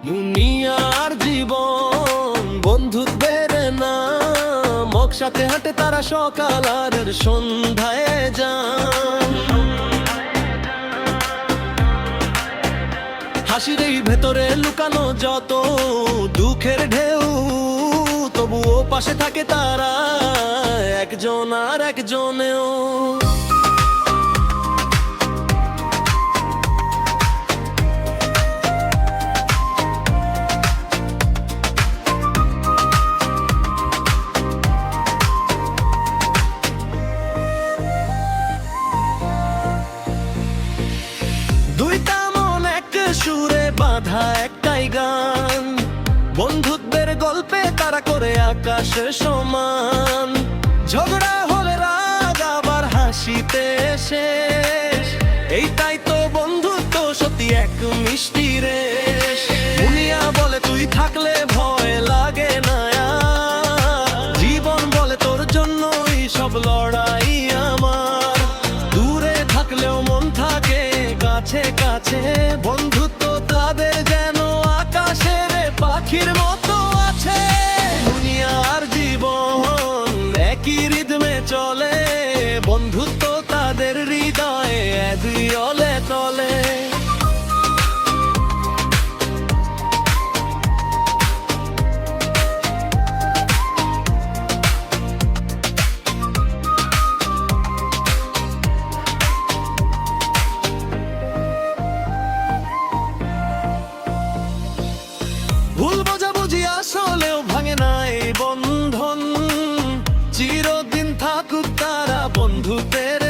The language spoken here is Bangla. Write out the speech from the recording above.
দুনিয়ার জীবন বন্ধুত্বের নাম, একসাথে হাঁটে তারা সকাল আর সন্ধ্যায় যান। হাসির এই ভেতরে লুকানো যত দুঃখের ঢেউ, তবুও পাশে থাকে তারা একজন আর একজনেও। দুইটা মন এক সুরে বাঁধা একটাই গান, বন্ধুত্বের গল্পে তারা করে আকাশের সমান। ঝগড়া হলে রাগ আবার হাসিতে শেষ, এইটাই তো বন্ধুত্ব, সত্যি এক মিষ্টি রেশ। দুনিয়া বলে তুই থাকলে ভয় লাগে না আর, জীবন বলে তোর জন্যই সব লড়াই আমার। দূরে থাকলেও মন থাকে কাছে কাছে, বন্ধুত্ব তাদের যেন আকাশের পাখির মতো আছে। দুনিয়ার জীবন একই রিদমে চলে, বন্ধুত্ব তাদের হৃদয়ে দুই অলে তলে। ভুল বোঝাবুঝি আসলেও ভাঙে না এই বন্ধন, চিরদিন থাকুক তারা বন্ধুত্বের